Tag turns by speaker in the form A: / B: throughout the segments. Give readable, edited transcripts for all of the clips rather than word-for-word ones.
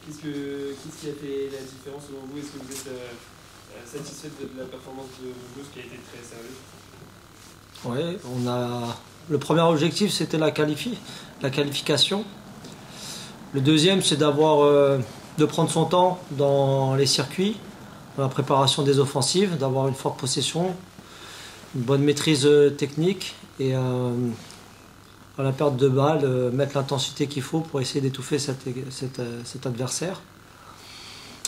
A: Qu'est-ce qui a fait la différence selon vous? Est-ce que vous êtes satisfait de la performance de Mulhouse qui a été très sérieuse?
B: Oui, le premier objectif c'était la qualification. Le deuxième c'est de prendre son temps dans les circuits, dans la préparation des offensives, d'avoir une forte possession, une bonne maîtrise technique et à la perte de balle, mettre l'intensité qu'il faut pour essayer d'étouffer cet adversaire.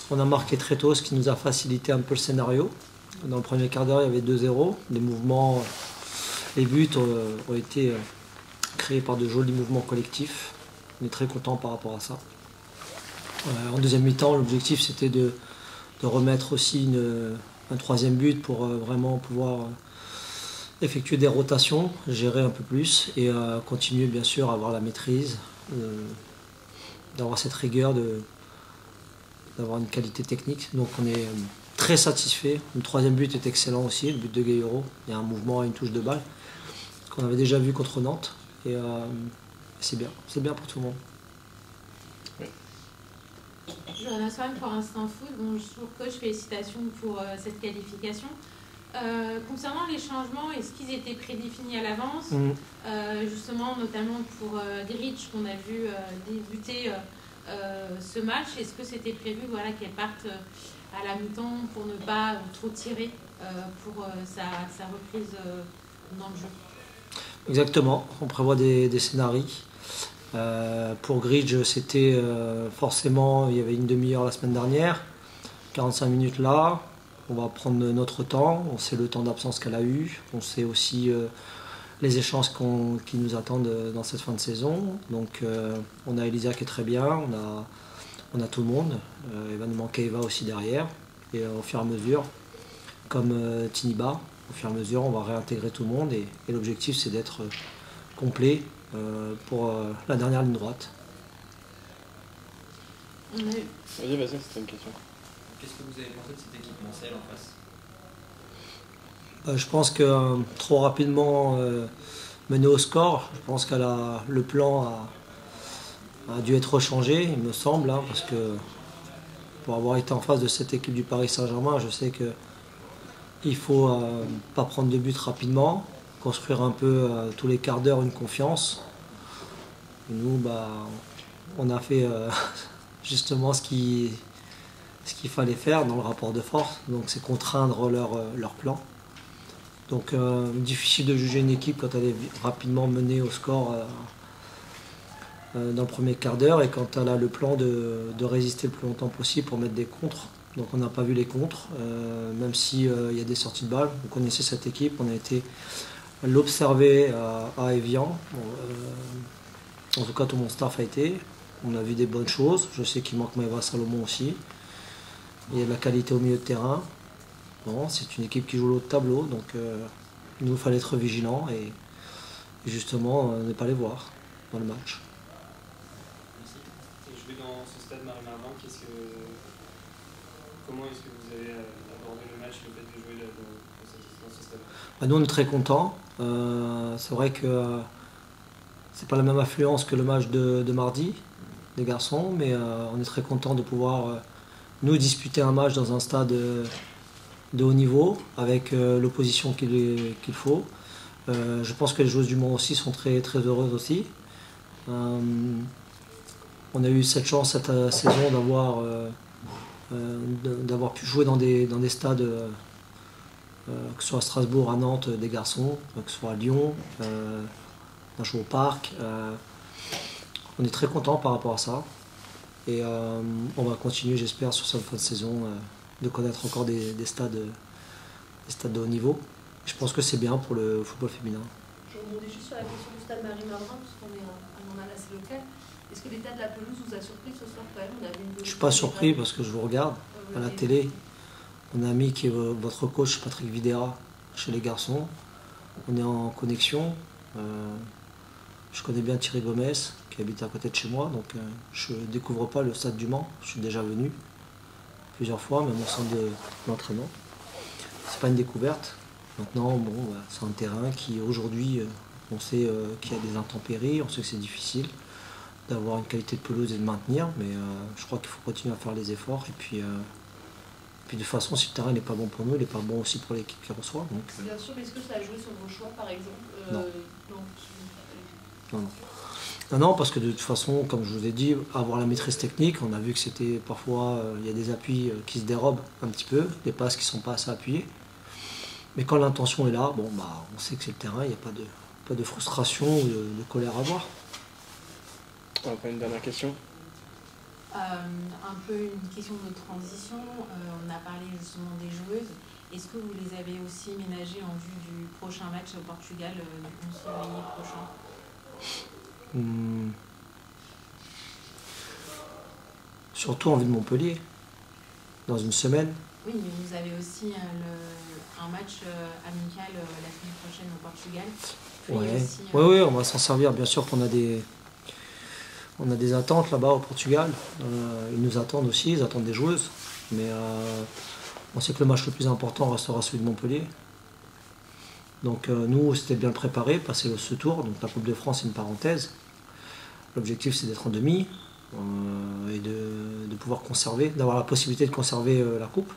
B: On a marqué très tôt, ce qui nous a facilité un peu le scénario. Dans le premier quart d'heure, il y avait 2-0. Les mouvements, les buts ont été créés par de jolis mouvements collectifs. On est très content par rapport à ça. En deuxième mi-temps, l'objectif c'était de remettre aussi un troisième but pour vraiment pouvoir effectuer des rotations, gérer un peu plus et continuer bien sûr à avoir la maîtrise, d'avoir cette rigueur, d'avoir une qualité technique. Donc on est très satisfait. Le troisième but est excellent aussi, le but de Gueye-Euro. Il y a un mouvement et une touche de balle qu'on avait déjà vu contre Nantes et c'est bien pour tout le monde.
C: Johanna Swan pour Instant Foot. Bonjour coach, félicitations pour cette qualification. Concernant les changements, est-ce qu'ils étaient prédéfinis à l'avance? Justement, notamment pour Grić qu'on a vu débuter ce match, est-ce que c'était prévu qu'elle parte à la mi-temps pour ne pas trop tirer pour sa reprise dans le jeu?
B: Exactement, on prévoit des scénarios. Pour Grić, c'était forcément, il y avait une demi-heure la semaine dernière, 45 minutes là. On va prendre notre temps, on sait le temps d'absence qu'elle a eu, on sait aussi les échanges qui nous attendent dans cette fin de saison. Donc on a Elisa qui est très bien, on a tout le monde, il va nous manquer Eva aussi derrière. Et au fur et à mesure, comme Tiniba, au fur et à mesure on va réintégrer tout le monde et l'objectif c'est d'être complet pour la dernière ligne droite.
A: Vas-y, c'était une question.
D: Qu'est-ce que vous avez pensé de cette équipe Mancel en face?
B: Je pense que trop rapidement menée au score, je pense que le plan a dû être changé, il me semble, parce que pour avoir été en face de cette équipe du Paris Saint-Germain, je sais qu'il ne faut pas prendre de but rapidement, construire un peu tous les quarts d'heure une confiance. Et nous, on a fait justement ce qu'il fallait faire dans le rapport de force, donc c'est contraindre leur plan. Donc difficile de juger une équipe quand elle est rapidement menée au score dans le premier quart d'heure et quand elle a le plan de résister le plus longtemps possible pour mettre des contres. Donc on n'a pas vu les contres, même s'il y a des sorties de balles. On connaissait cette équipe, on a été l'observer à Evian. En tout cas tout mon staff a été. On a vu des bonnes choses. Je sais qu'il manque Maëva Salomon aussi. Il y a de la qualité au milieu de terrain. Bon, c'est une équipe qui joue l'autre tableau, donc il nous fallait être vigilants et justement ne pas les voir dans le match.
A: Merci. Je vais dans ce stade Marie-Mardan. Comment est-ce que vous avez abordé le match, le fait de jouer dans ce stade?
B: Nous on est très contents. C'est vrai que c'est pas la même affluence que le match de mardi des garçons, mais on est très contents de pouvoir nous disputer un match dans un stade de haut niveau, avec l'opposition qu'il faut. Je pense que les joueuses du Mans aussi sont très, très heureuses aussi. On a eu cette chance cette saison d'avoir pu jouer dans des stades, que ce soit à Strasbourg, à Nantes, des garçons, que ce soit à Lyon, on a joué au parc. On est très content par rapport à ça. Et on va continuer, j'espère, sur cette fin de saison, de connaître encore des stades de haut niveau. Je pense que c'est bien pour le football féminin.
E: Je rebondis juste sur la question du stade Marie-Mardan, puisqu'on est un journal assez local. Est-ce que l'état de la pelouse vous a surpris ce soir quand même?
B: Je ne suis pas surpris parce que je vous regarde à la télé. On a un ami qui est votre coach, Patrick Videra, chez les garçons. On est en connexion. Je connais bien Thierry Gomez, qui habite à côté de chez moi, donc je ne découvre pas le stade du Mans. Je suis déjà venu plusieurs fois, même au centre d'entraînement. C'est pas une découverte. Maintenant, c'est un terrain qui aujourd'hui, on sait qu'il y a des intempéries, on sait que c'est difficile d'avoir une qualité de pelouse et de maintenir, mais je crois qu'il faut continuer à faire les efforts. Et puis de toute façon, si le terrain n'est pas bon pour nous, il n'est pas bon aussi pour l'équipe qui reçoit. Donc,
E: bien sûr, mais est-ce que ça a joué sur vos choix, par exemple
B: Non. Non, parce que de toute façon, comme je vous ai dit, avoir la maîtrise technique, on a vu que c'était parfois, il y a des appuis qui se dérobent un petit peu, des passes qui ne sont pas assez appuyées. Mais quand l'intention est là, bon, bah, on sait que c'est le terrain, il n'y a pas de frustration ou de colère à avoir.
A: On va prendre une dernière question.
C: Un peu une question de transition. On a parlé justement des joueuses. Est-ce que vous les avez aussi ménagées en vue du prochain match au Portugal, du 11 février prochain?
B: Surtout en vue de Montpellier, dans une semaine.
C: Oui, mais vous avez aussi un match amical la semaine prochaine au Portugal.
B: Oui, on va s'en servir. Bien sûr qu'on a des attentes là-bas au Portugal. Ils nous attendent aussi, ils attendent des joueuses. Mais on sait que le match le plus important restera celui de Montpellier. Donc nous, c'était bien préparé, passer ce tour. Donc la Coupe de France, c'est une parenthèse. L'objectif, c'est d'être en demi et de pouvoir conserver, d'avoir la possibilité de conserver la Coupe.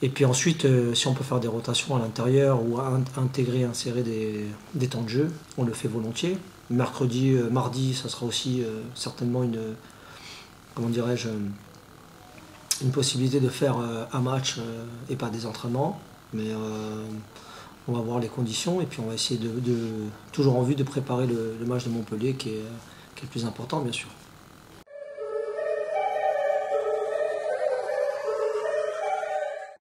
B: Et puis ensuite, si on peut faire des rotations à l'intérieur ou insérer des temps de jeu, on le fait volontiers. Mardi, ça sera aussi certainement une possibilité de faire un match et pas des entraînements. Mais on va voir les conditions et puis on va essayer toujours en vue de préparer le match de Montpellier qui est le plus important, bien sûr.